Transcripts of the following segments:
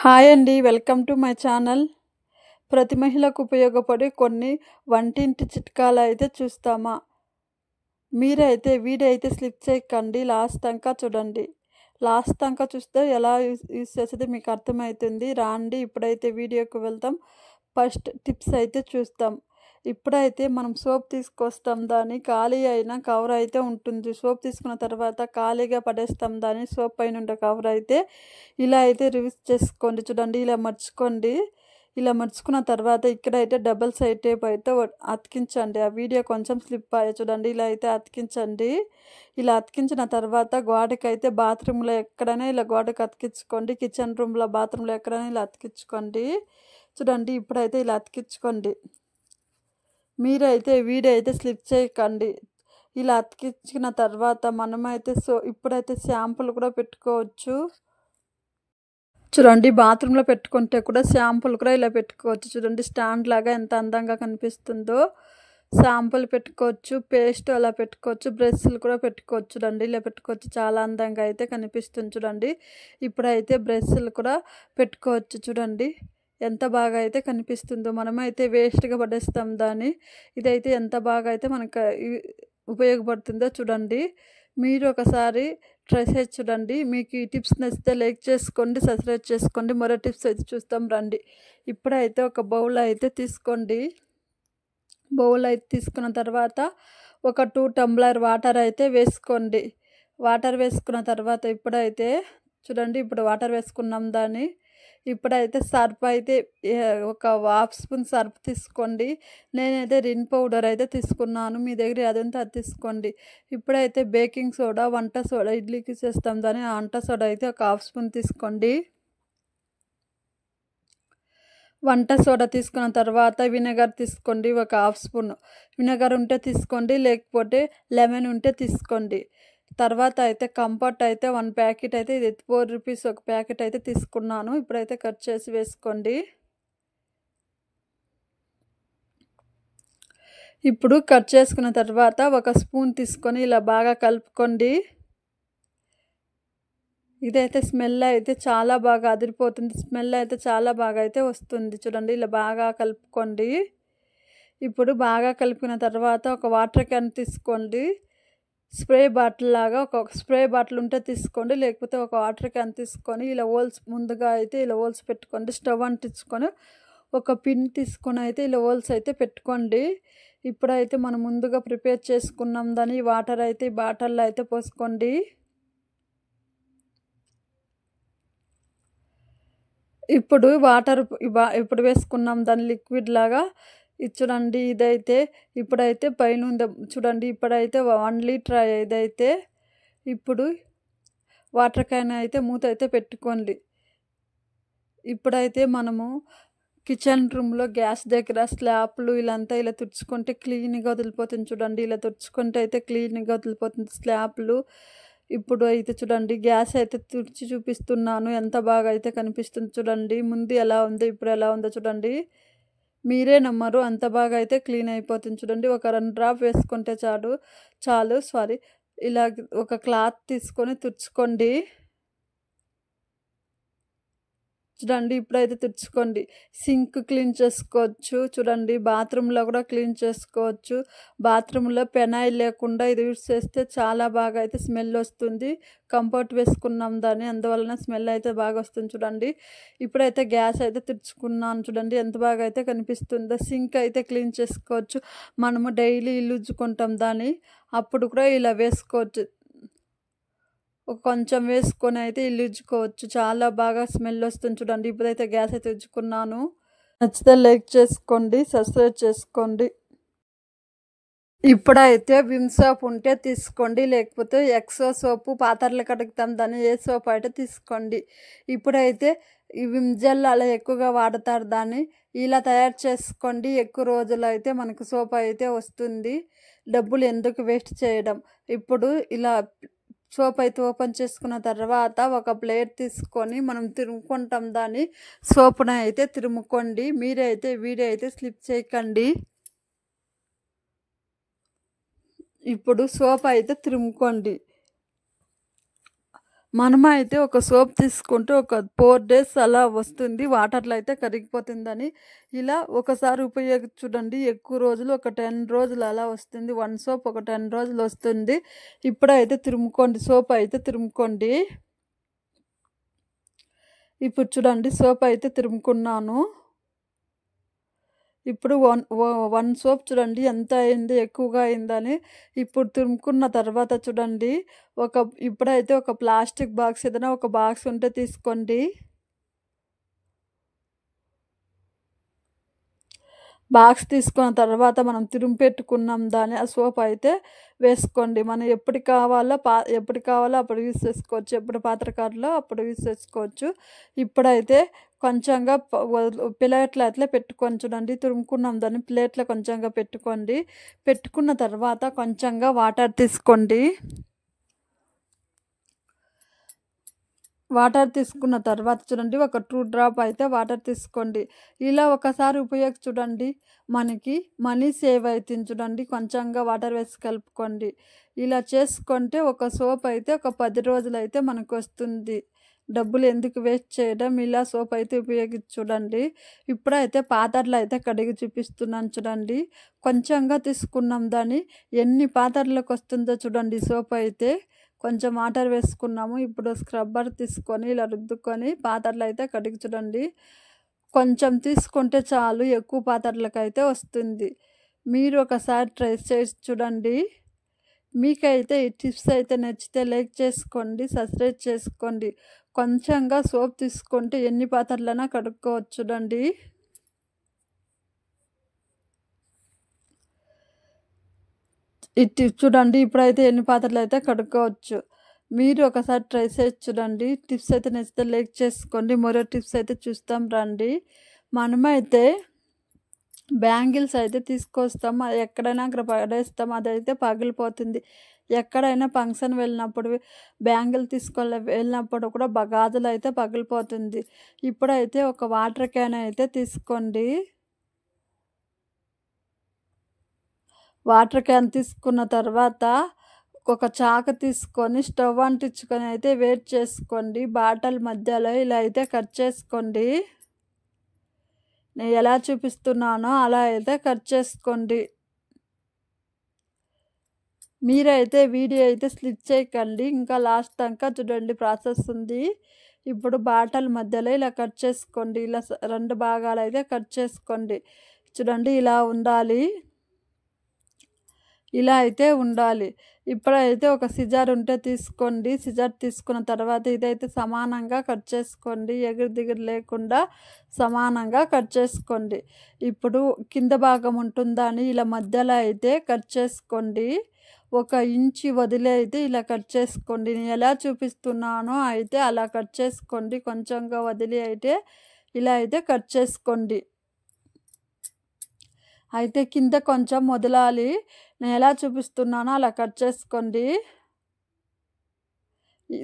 Hi అండి, welcome to my channel. ప్రతి మహిళకు ఉపయోగపడే కొన్ని వంటింటి చిట్కాలు అయితే చూస్తామా. మీరైతే వీడియో అయితే స్లిప్ చేయకండి, లాస్ట్ దాకా చూడండి. లాస్ట్ దాకా చూస్తే ఎలా యూస్ చేసేది మీకు అర్థమవుతుంది. రాండి ఇప్పుడైతే వీడియోకి వెళ్తాం. ఫస్ట్ టిప్స్ అయితే చూస్తాం. ఇప్పుడైతే మనం సోప్ తీసుకొస్తాం, దాన్ని ఖాళీ అయిన కవర్ అయితే ఉంటుంది. సోప్ తీసుకున్న తర్వాత ఖాళీగా పడేస్తాం, దాన్ని సోప్ పైన ఉండే కవర్ అయితే ఇలా అయితే రివర్స్ చేసుకోండి. చూడండి, ఇలా మర్చుకోండి. ఇలా మర్చుకున్న తర్వాత ఇక్కడైతే డబల్ సైడ్ టేప్ అయితే అతికించండి. ఆ వీడియో కొంచెం స్లిప్ అయ్యే, చూడండి, ఇలా అయితే అతికించండి. ఇలా అతికించిన తర్వాత గోడకైతే బాత్రూంలో ఎక్కడైనా ఇలా గోడకు అతికించుకోండి. కిచెన్ రూమ్లో, బాత్రూంలో ఎక్కడైనా ఇలా అతికించుకోండి. చూడండి, ఇప్పుడైతే ఇలా అతికించుకోండి. మీరైతే వీడియో అయితే స్లిప్ చేయకండి. ఇలా అతికించిన తర్వాత మనమైతే ఇప్పుడైతే షాంపూలు కూడా పెట్టుకోవచ్చు. చూడండి, బాత్రూంలో పెట్టుకుంటే కూడా షాంపూలు కూడా ఇలా పెట్టుకోవచ్చు. చూడండి, స్టాండ్ లాగా ఎంత అందంగా కనిపిస్తుందో. షాంపూలు పెట్టుకోవచ్చు, పేస్ట్ అలా పెట్టుకోవచ్చు, బ్రష్లు కూడా పెట్టుకోవచ్చు. చూడండి, ఇలా పెట్టుకోవచ్చు, చాలా అందంగా అయితే కనిపిస్తుంది. చూడండి, ఇప్పుడైతే బ్రష్లు కూడా పెట్టుకోవచ్చు. చూడండి, ఎంత బాగా అయితే కనిపిస్తుందో. మనమైతే వేస్ట్గా పడేస్తాం దాన్ని. ఇదైతే ఎంత బాగా అయితే మనకు ఉపయోగపడుతుందో చూడండి. మీరు ఒకసారి ట్రై చేసి చూడండి. మీకు ఈ టిప్స్ నచ్చితే లైక్ చేసుకోండి, సబ్స్క్రైబ్ చేసుకోండి. మరో టిప్స్ అయితే చూస్తాం రండి. ఇప్పుడైతే ఒక బౌల్ అయితే తీసుకోండి. బౌల్ అయితే తీసుకున్న తర్వాత ఒక 2 టంబ్లర్ వాటర్ అయితే వేసుకోండి. వాటర్ వేసుకున్న తర్వాత ఇప్పుడైతే చూడండి, ఇప్పుడు వాటర్ వేసుకున్నాం దాన్ని. ఇప్పుడైతే సర్ఫ్ అయితే ఒక హాఫ్ స్పూన్ సర్ఫ్ తీసుకోండి. నేనైతే రిన్ పౌడర్ అయితే తీసుకున్నాను, మీ దగ్గర అదంతా అది తీసుకోండి. ఇప్పుడైతే బేకింగ్ సోడా, వంట సోడా, ఇడ్లీకి చేస్తాం దాన్ని, ఆ వంట సోడా అయితే ఒక హాఫ్ స్పూన్ తీసుకోండి. వంట సోడా తీసుకున్న తర్వాత వినెగర్ తీసుకోండి, ఒక హాఫ్ స్పూన్. వినెగర్ ఉంటే తీసుకోండి, లేకపోతే లెమన్ ఉంటే తీసుకోండి. తర్వాత అయితే కంఫర్ట్ అయితే 1 ప్యాకెట్ అయితే, ఇది 4 రూపీస్ ఒక ప్యాకెట్ అయితే తీసుకున్నాను. ఇప్పుడైతే కట్ చేసి వేసుకోండి. ఇప్పుడు కట్ చేసుకున్న తర్వాత ఒక స్పూన్ తీసుకొని ఇలా బాగా కలుపుకోండి. ఇదైతే స్మెల్ అయితే చాలా బాగా అదిరిపోతుంది. స్మెల్ అయితే చాలా బాగా అయితే వస్తుంది. చూడండి, ఇలా బాగా కలుపుకోండి. ఇప్పుడు బాగా కలిపిన తర్వాత ఒక వాటర్ క్యాన్ తీసుకోండి. స్ప్రే బాటిల్ లాగా ఒక స్ప్రే బాటిల్ ఉంటే తీసుకోండి, లేకపోతే ఒక వాటర్ క్యాన్ తీసుకొని ఇలా హోల్స్ ముందుగా అయితే ఇలా హోల్స్ పెట్టుకోండి. స్టవ్ అంటించుకొని ఒక పిన్ తీసుకొని అయితే ఇలా హోల్స్ అయితే పెట్టుకోండి. ఇప్పుడైతే మనం ముందుగా ప్రిపేర్ చేసుకున్నాం దాన్ని వాటర్ అయితే బాటిల్లో అయితే పోసుకోండి. ఇప్పుడు వాటర్ ఇప్పుడు వేసుకున్నాం దాన్ని లిక్విడ్ లాగా. ఇది చూడండి, ఇదైతే ఇప్పుడైతే పైన చూడండి, ఇప్పుడైతే 1 లీటర్ ఇదైతే. ఇప్పుడు వాటర్ క్యాన్ అయితే మూత అయితే పెట్టుకోండి. ఇప్పుడైతే మనము కిచెన్ రూమ్లో గ్యాస్ దగ్గర స్లాబ్లు ఇలాంతా ఇలా తుడుచుకుంటే క్లీన్గా వదిలిపోతుంది. చూడండి, ఇలా తుడుచుకుంటే అయితే క్లీన్గా వదిలిపోతుంది స్లాబ్లు. ఇప్పుడు అయితే చూడండి, గ్యాస్ అయితే తుడిచి చూపిస్తున్నాను, ఎంత బాగా అయితే కనిపిస్తుంది. చూడండి, ముందు ఎలా ఉందో ఇప్పుడు ఎలా ఉందో చూడండి. మీరే నమ్మరు, అంత బాగా అయితే క్లీన్ అయిపోతుంది. చూడండి, ఒక 2 డ్రాప్ వేసుకుంటే చాలు. ఇలా ఒక క్లాత్ తీసుకొని తుడుచుకోండి. చూడండి, ఇప్పుడైతే తుడుచుకోండి. సింక్ క్లీన్ చేసుకోవచ్చు. చూడండి, బాత్రూంలో కూడా క్లీన్ చేసుకోవచ్చు. బాత్రూంలో పెనాయిల్ లేకుండా ఇది యూస్ చేస్తే చాలా బాగా అయితే స్మెల్ వస్తుంది. కంఫర్ట్ వేసుకున్నాం దాన్ని, అందువలన స్మెల్ అయితే బాగా వస్తుంది. చూడండి, ఇప్పుడైతే గ్యాస్ అయితే తుడుచుకున్నాను. చూడండి, ఎంత బాగా అయితే కనిపిస్తుందో. సింక్ అయితే క్లీన్ చేసుకోవచ్చు. మనము డైలీ ఇల్లు ఉజ్జుకుంటాం దాన్ని, అప్పుడు కూడా ఇలా వేసుకోవచ్చు. కొంచెం వేసుకొని అయితే ఇల్లు ఉజ్జుకోవచ్చు. చాలా బాగా స్మెల్ వస్తుంది. చూడండి, ఇప్పుడైతే గ్యాస్ అయితే ఉజ్జుకున్నాను. నచ్చితే లైక్ చేసుకోండి, సబ్స్క్రైబ్ చేసుకోండి. ఇప్పుడైతే విమ్ సోప్ ఉంటే తీసుకోండి, లేకపోతే ఎక్సో సోపు పాత్రలు కడుగుతాం దాన్ని, ఏ సోప్ అయితే తీసుకోండి. ఇప్పుడైతే ఈ విమ్ జెల్ అలా ఎక్కువగా వాడతారు దాన్ని, ఇలా తయారు చేసుకోండి. ఎక్కువ రోజులు అయితే మనకు సోప్ అయితే వస్తుంది. డబ్బులు ఎందుకు వేస్ట్ చేయడం. ఇప్పుడు ఇలా సోప్ అయితే ఓపెన్ చేసుకున్న తర్వాత ఒక ప్లేట్ తీసుకొని మనం తిరుముకుంటాం దాన్ని, సోప్ను అయితే తిరుముకోండి. మీరైతే వీడియో అయితే స్లిప్ చేయకండి. ఇప్పుడు సోప్ అయితే తిరుముకోండి. మనమైతే ఒక సోప్ తీసుకుంటే ఒక 4 డేస్ అలా వస్తుంది. వాటర్‌లో అయితే కరిగిపోతుందని. ఇలా ఒకసారి చూడండి ఎక్కువ రోజులు ఒక 10 రోజులు అలా వస్తుంది. 1 సోప్ ఒక 10 రోజులు వస్తుంది. ఇప్పుడైతే తురుముకోండి. సోప్ అయితే తురుముకోండి. ఇప్పుడు చూడండి సోప్ అయితే తురుముకున్నాను. ఇప్పుడు 1 సోప్ చూడండి ఎంత అయింది, ఎక్కువగా అయిందని. ఇప్పుడు తురుముకున్న తర్వాత చూడండి ఇప్పుడైతే ఒక ప్లాస్టిక్ బాక్స్ ఏదైనా ఒక బాక్స్ ఉంటే తీసుకోండి. బాక్స్ తీసుకున్న తర్వాత మనం తురిమి పెట్టుకున్నాం దాన్ని ఆ సోప్ అయితే వేసుకోండి. మనం ఎప్పుడు కావాలో అప్పుడు యూజ్ చేసుకోవచ్చు. ఎప్పుడు పాత్రకారులో అప్పుడు యూజ్ చేసుకోవచ్చు. ఇప్పుడైతే కొంచెంగా ప్లేట్లో అట్లా పెట్టుకొని చూడండి. తురుముకున్నాం దాన్ని ప్లేట్లో కొంచెంగా పెట్టుకోండి. పెట్టుకున్న తర్వాత కొంచెంగా వాటర్ తీసుకోండి. వాటర్ తీసుకున్న తర్వాత చూడండి ఒక 2 డ్రాప్ అయితే వాటర్ తీసుకోండి. ఇలా ఒకసారి చూడండి మనకి మనీ సేవ్ అవుతుంది చూడండి. కొంచెంగా వాటర్ వేసి కలుపుకోండి. ఇలా చేసుకుంటే ఒక సోప్ అయితే ఒక 10 రోజులైతే మనకు వస్తుంది. డబ్బులు ఎందుకు వేస్ట్ చేయడం, ఇలా సోప్ అయితే ఉపయోగించి చూడండి. ఇప్పుడైతే పాత్రలు అయితే కడిగి చూపిస్తున్నాను చూడండి. కొంచెంగా తీసుకున్నాం దాన్ని ఎన్ని పాత్రలకు వస్తుందో చూడండి సోప్ అయితే. కొంచెం వాటర్ వేసుకున్నాము. ఇప్పుడు స్క్రబ్బర్ తీసుకొని ఇలా రుద్దుకొని పాత్రలు అయితే కడిగి చూడండి. కొంచెం తీసుకుంటే చాలు, ఎక్కువ పాత్రలకైతే వస్తుంది. మీరు ఒకసారి ట్రై చేసి చూడండి. మీకైతే ఈ టిప్స్ అయితే నచ్చితే లైక్ చేసుకోండి, సబ్స్క్రైబ్ చేసుకోండి. కొంచెంగా సోప్ తీసుకుంటే ఎన్ని పాత్రలైనా కడుక్కోవచ్చు చూడండి. చూడండి ఇప్పుడైతే ఎన్ని పాత్రలు అయితే కడుక్కోవచ్చు. మీరు ఒకసారి ట్రై చేసి చూడండి. టిప్స్ అయితే నచ్చితే లైక్ చేసుకోండి. మరో టిప్స్ అయితే చూస్తాం రండి. మనమైతే బ్యాంగిల్స్ అయితే తీసుకొస్తాం. అది ఎక్కడైనా అక్కడ పడేస్తాం. అదైతే పగిలిపోతుంది. ఎక్కడైనా ఫంక్షన్ వెళ్ళినప్పుడు బ్యాంగిల్ వెళ్ళినప్పుడు కూడా గాజులు అయితే పగిలిపోతుంది. ఇప్పుడైతే ఒక వాటర్ క్యాన్ అయితే తీసుకోండి. వాటర్ క్యాన్ తీసుకున్న తర్వాత ఒక చాకు తీసుకొని స్టవ్ అంటించుకొని అయితే వేడి చేసుకోండి. బాటిల్ మధ్యలో ఇలా అయితే కట్ చేసుకోండి. నేను ఎలా చూపిస్తున్నానో అలా అయితే కట్ చేసుకోండి. మీరైతే వీడియో అయితే స్లిప్ చేయకండి, ఇంకా లాస్ట్ దాకా చూడండి, ప్రాసెస్ ఉంది. ఇప్పుడు బాటిల్ మధ్యలో ఇలా కట్ చేసుకోండి. ఇలా 2 భాగాలు అయితే కట్ చేసుకోండి. చూడండి ఇలా ఉండాలి. ఇలా అయితే ఉండాలి. ఇప్పుడైతే ఒక సిజర్ ఉంటే తీసుకోండి. సిజర్ తీసుకున్న తర్వాత ఇదైతే సమానంగా కట్ చేసుకోండి. ఎగురు దిగురు లేకుండా సమానంగా కట్ చేసుకోండి. ఇప్పుడు కింద భాగం ఉంటుందని ఇలా మధ్యలో అయితే కట్ చేసుకోండి. 1 ఇంచు వదిలి అయితే ఇలా కట్ చేసుకోండి. నేను ఎలా చూపిస్తున్నానో అయితే అలా కట్ చేసుకోండి. కొంచెంగా వదిలి అయితే ఇలా అయితే కట్ చేసుకోండి. అయితే కింద కొంచెం వదలాలి. నేను ఎలా చూపిస్తున్నానో అలా కట్ చేసుకోండి.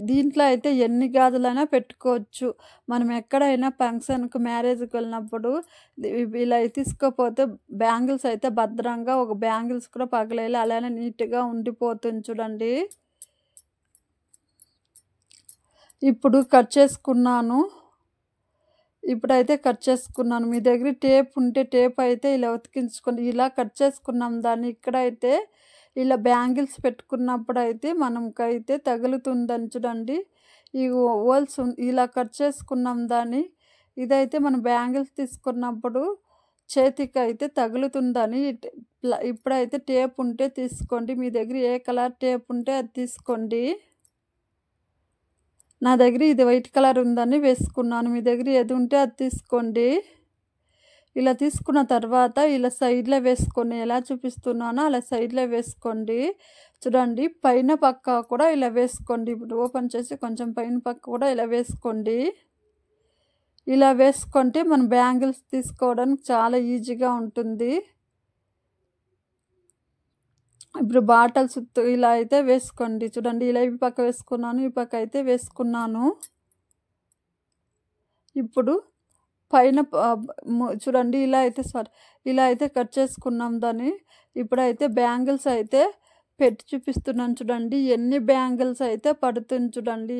దీంట్లో అయితే ఎన్ని గాజులైనా పెట్టుకోవచ్చు. మనం ఎక్కడైనా ఫంక్షన్‌కి, మ్యారేజ్‌కి వెళ్ళినప్పుడు ఇలా తీసుకోపోతే బ్యాంగిల్స్ అయితే భద్రంగా ఒక బ్యాంగిల్స్ కూడా పగిలేలా అలానే నీట్‌గా ఉండిపోతుంది చూడండి. ఇప్పుడు కట్ చేసుకున్నాను. ఇప్పుడైతే కట్ చేసుకున్నాను. మీ దగ్గర టేప్ ఉంటే టేప్ అయితే ఇలా ఉతికించుకొని ఇలా కట్ చేసుకున్నాం దాన్ని. ఇక్కడైతే ఇలా బ్యాంగిల్స్ పెట్టుకున్నప్పుడైతే మనకైతే తగులుతుందని చూడండి. ఈ హోల్స్ ఇలా కట్ చేసుకున్నాం దాన్ని. ఇదైతే మనం బ్యాంగిల్స్ తీసుకున్నప్పుడు చేతికైతే తగులుతుందని ఇప్పుడైతే టేప్ ఉంటే తీసుకోండి. మీ దగ్గర ఏ కలర్ టేప్ ఉంటే అది తీసుకోండి. నా దగ్గర ఇది వైట్ కలర్ ఉందని వేసుకున్నాను. మీ దగ్గర ఏది ఉంటే అది తీసుకోండి. ఇలా తీసుకున్న తర్వాత ఇలా సైడ్లో వేసుకొని ఎలా చూపిస్తున్నానో అలా సైడ్లో వేసుకోండి. చూడండి పైన పక్క కూడా ఇలా వేసుకోండి. ఇప్పుడు ఓపెన్ చేసి కొంచెం పైన పక్క కూడా ఇలా వేసుకోండి. ఇలా వేసుకుంటే మనం బ్యాంగిల్స్ తీసుకోవడానికి చాలా ఈజీగా ఉంటుంది. ఇప్పుడు బాటల్స్ ఇలా అయితే వేసుకోండి. చూడండి ఇలా ఈ పక్క వేసుకున్నాను, ఈ పక్క అయితే వేసుకున్నాను. ఇప్పుడు పైన చూడండి ఇలా అయితే కట్ చేసుకున్నాం దాన్ని. ఇప్పుడైతే బ్యాంగిల్స్ అయితే పెట్టి చూపిస్తున్నాను చూడండి. ఎన్ని బ్యాంగిల్స్ అయితే పడుతుంది చూడండి.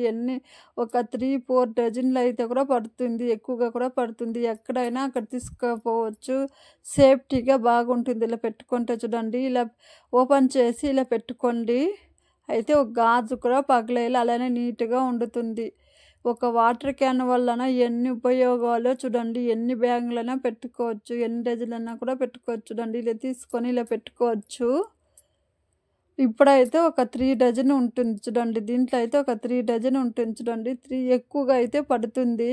ఒక 3, 4 డజన్లు అయితే కూడా పడుతుంది. ఎక్కువగా కూడా పడుతుంది. ఎక్కడైనా అక్కడ తీసుకుపోవచ్చు. సేఫ్టీగా బాగుంటుంది. ఇలా పెట్టుకుంటే చూడండి. ఇలా ఓపెన్ చేసి ఇలా పెట్టుకోండి. అయితే ఒక గాజు కూడా పగలేయాలి. అలానే నీట్గా ఉండుతుంది. ఒక వాటర్ క్యాన్ వలన ఎన్ని ఉపయోగాలో చూడండి. ఎన్ని బ్యాగులైనా పెట్టుకోవచ్చు. ఎన్ని డజన్లైనా కూడా పెట్టుకోవచ్చు చూడండి. ఇలా తీసుకొని ఇలా పెట్టుకోవచ్చు. ఇప్పుడైతే ఒక 3 డజన్ ఉంటుంది చూడండి. దీంట్లో అయితే ఒక 3 డజన్ ఉంటుంది చూడండి. 3 ఎక్కువగా అయితే పడుతుంది.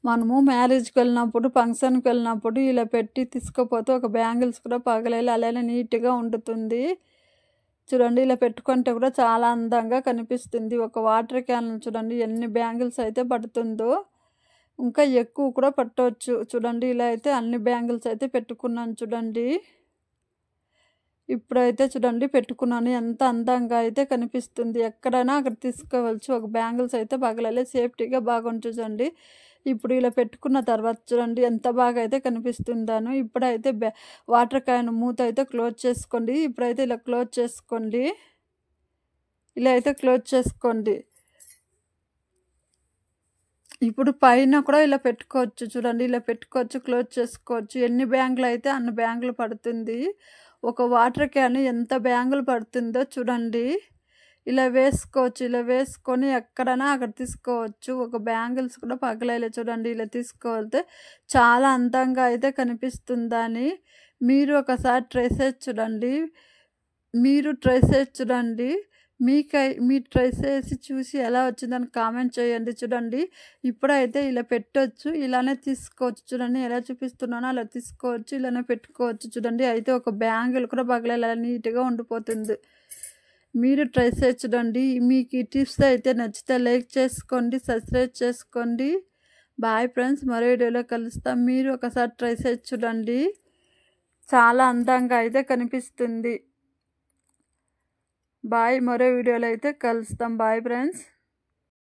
మనము మ్యారేజ్కి వెళ్ళినప్పుడు, ఫంక్షన్కి వెళ్ళినప్పుడు ఇలా పెట్టి తీసుకుపోతే ఒక బ్యాంగిల్స్ కూడా పగలేయాలి. అలానే నీట్గా ఉండుతుంది చూడండి. ఇలా పెట్టుకుంటే కూడా చాలా అందంగా కనిపిస్తుంది. ఒక వాటర్ క్యాన్ చూడండి ఎన్ని బ్యాంగిల్స్ అయితే పడుతుందో. ఇంకా ఎక్కువ కూడా పట్టవచ్చు చూడండి. ఇలా అయితే అన్ని బ్యాంగిల్స్ అయితే పెట్టుకున్నాను చూడండి. ఇప్పుడైతే చూడండి పెట్టుకున్నాను. ఎంత అందంగా అయితే కనిపిస్తుంది. ఎక్కడైనా అక్కడ తీసుకోవచ్చు. ఒక బ్యాంగిల్స్ అయితే పగలాలి. సేఫ్టీగా బాగుంటుంది చూడండి. ఇప్పుడు ఇలా పెట్టుకున్న తర్వాత చూడండి ఎంత బాగా అయితే కనిపిస్తుందాను. ఇప్పుడైతే వాటర్ క్యాన్ మూత అయితే క్లోజ్ చేసుకోండి. ఇప్పుడైతే ఇలా క్లోజ్ చేసుకోండి. ఇలా అయితే క్లోజ్ చేసుకోండి. ఇప్పుడు పైన కూడా ఇలా పెట్టుకోవచ్చు చూడండి. ఇలా పెట్టుకోవచ్చు, క్లోజ్ చేసుకోవచ్చు. ఎన్ని బ్యాంగులు అయితే అన్ని బ్యాంగులు పడుతుంది. ఒక వాటర్ క్యాన్ ఎంత బ్యాంగులు పడుతుందో చూడండి. ఇలా వేసుకోవచ్చు. ఇలా వేసుకొని ఎక్కడైనా అక్కడ తీసుకోవచ్చు. ఒక బ్యాంగిల్స్ కూడా పగలేలే చూడండి. ఇలా తీసుకోవాలితే చాలా అందంగా అయితే కనిపిస్తుందని మీరు ఒకసారి ట్రై చేసి చూడండి. మీరు ట్రై చేసి చూసి ఎలా వచ్చిందని కామెంట్ చేయండి చూడండి. ఇప్పుడైతే ఇలా పెట్టొచ్చు. ఇలానే తీసుకోవచ్చు చూడండి. ఎలా చూపిస్తున్నానో అలా తీసుకోవచ్చు. ఇలానే పెట్టుకోవచ్చు చూడండి. అయితే ఒక బ్యాంగిల్ కూడా పగలేలా నీట్గా ఉండిపోతుంది. మీరు ట్రై చేసి చూడండి. మీకు ఈ టిప్స్ అయితే నచ్చితే లైక్ చేసుకోండి, సబ్స్క్రైబ్ చేసుకోండి. బాయ్ ఫ్రెండ్స్, మరో వీడియోలో కలుస్తాం. మీరు ఒకసారి ట్రై చేసి చూడండి. చాలా అందంగా అయితే కనిపిస్తుంది. బాయ్, మరో వీడియోలో అయితే కలుస్తాం. Bye friends.